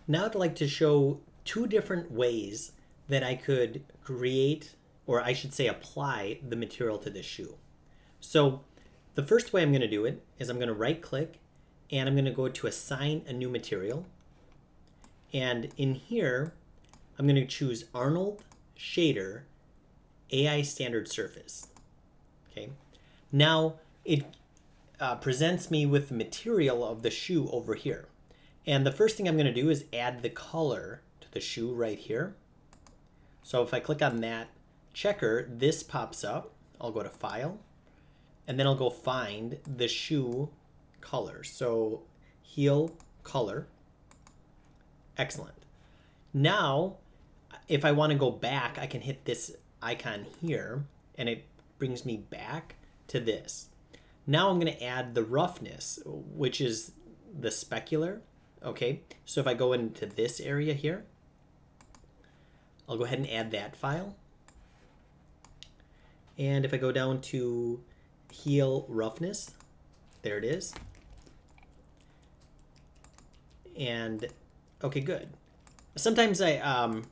Now I'd like to show two different ways that I could create, or I should say apply, the material to this shoe. So the first way I'm going to do it is I'm going to right click and I'm going to go to assign a new material. And in here, I'm going to choose Arnold Shader AI Standard Surface. Okay. Now it presents me with the material of the shoe over here. And the first thing I'm going to do is add the color to the shoe right here. So if I click on that checker, this pops up. I'll go to File, and then I'll go find the shoe color. So heel color. Excellent. Now, if I want to go back, I can hit this icon here, and it brings me back to this. Now I'm going to add the roughness, which is the specular. Okay, so if I go into this area here, I'll go ahead and add that file. And if I go down to heel roughness, there it is. And okay, good. Sometimes I'm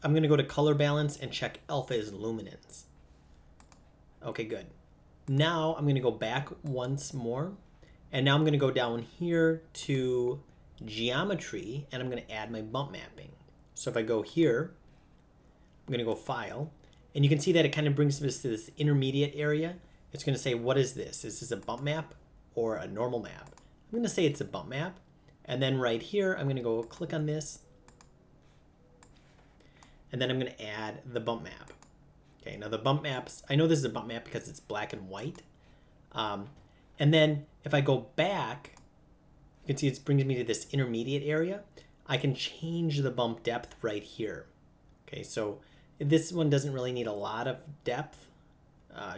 going to go to color balance and check alpha is luminance. Okay, good. Now I'm going to go back once more. And now I'm going to go down here to geometry and I'm going to add my bump mapping. So if I go here, I'm going to go File, and you can see that it kind of brings us to this intermediate area. It's going to say, what is this? Is this a bump map or a normal map? I'm going to say it's a bump map. And then right here, I'm going to go click on this. And then I'm going to add the bump map. Okay, now the bump maps, I know this is a bump map because it's black and white. And then if I go back, you can see it brings me to this intermediate area. I can change the bump depth right here. Okay, so this one doesn't really need a lot of depth,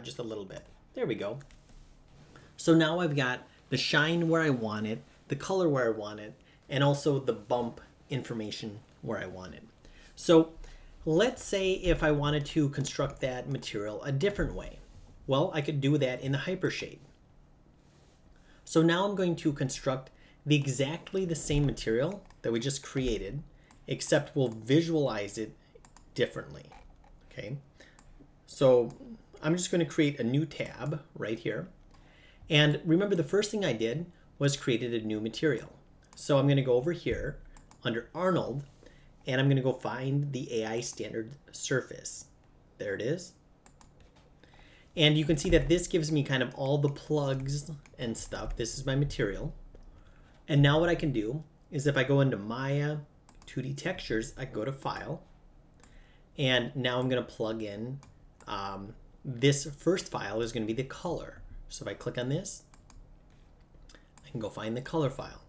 just a little bit. There we go. So now I've got the shine where I want it, the color where I want it, and also the bump information where I want it. So let's say if I wanted to construct that material a different way. Well, I could do that in the Hypershade. So now I'm going to construct exactly the same material that we just created, except we'll visualize it differently. Okay, so I'm just going to create a new tab right here. And remember, the first thing I did was created a new material. So I'm going to go over here under Arnold, and I'm going to go find the AI Standard Surface. There it is. And you can see that this gives me kind of all the plugs and stuff. This is my material. And now what I can do is if I go into Maya 2D Textures, I go to File. And now I'm going to plug in this first file is going to be the color. So if I click on this, I can go find the color file.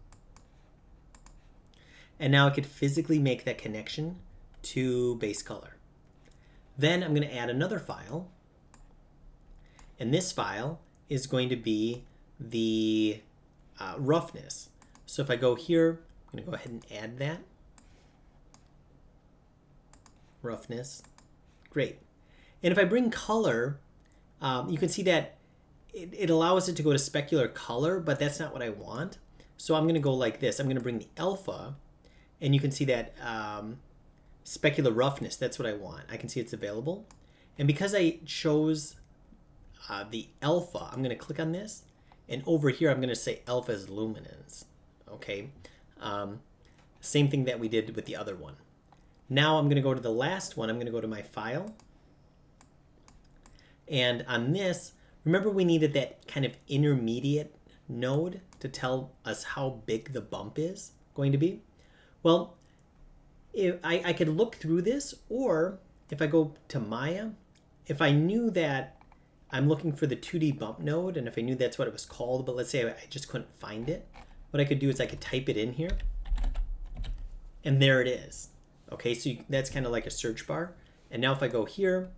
And now I could physically make that connection to base color. Then I'm going to add another file. And this file is going to be the roughness. So if I go here, I'm going to go ahead and add that. Roughness. Great. And if I bring color, you can see that it allows it to go to specular color, but that's not what I want. So I'm going to go like this. I'm going to bring the alpha, and you can see that specular roughness, that's what I want. I can see it's available. And because I chose the alpha, I'm going to click on this, and over here I'm going to say alpha is luminance. Okay, same thing that we did with the other one. Now I'm going to go to the last one. I'm going to go to my file, and on this, remember we needed that kind of intermediate node to tell us how big the bump is going to be. Well, if I could look through this, or if I go to Maya, if I knew that I'm looking for the 2D bump node, and if I knew that's what it was called, but let's say I just couldn't find it, what I could do is I could type it in here, and there it is. Okay, so that's kind of like a search bar. And now if I go here,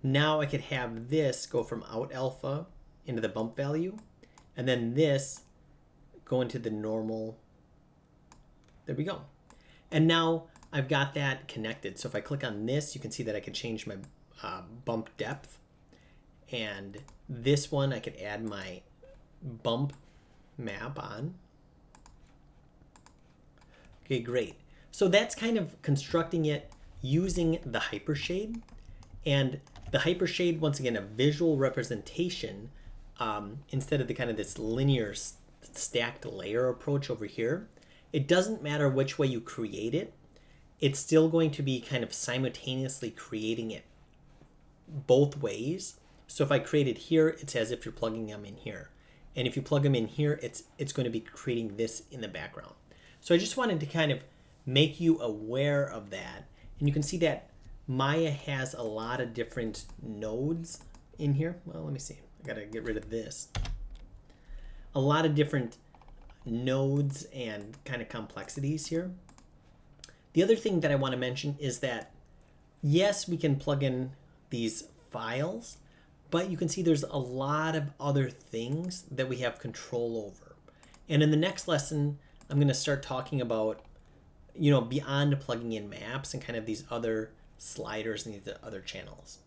now I could have this go from out alpha into the bump value, and then this go into the normal. There we go. And now I've got that connected. So if I click on this, you can see that I can change my bump depth. And this one, I could add my bump map on. Okay, great. So that's kind of constructing it using the Hypershade. And the Hypershade, once again, a visual representation instead of the kind of this linear stacked layer approach over here. It doesn't matter which way you create it. It's still going to be kind of simultaneously creating it both ways. So if I create it here, it's as if you're plugging them in here. And if you plug them in here, it's going to be creating this in the background. So I just wanted to kind of make you aware of that. And you can see that Maya has a lot of different nodes in here. Well, let me see. I gotta get rid of this. A lot of different nodes and kind of complexities here. The other thing that I want to mention is that, yes, we can plug in these files, but you can see there's a lot of other things that we have control over. And in the next lesson, I'm going to start talking about, beyond plugging in maps and kind of these other sliders and these other channels.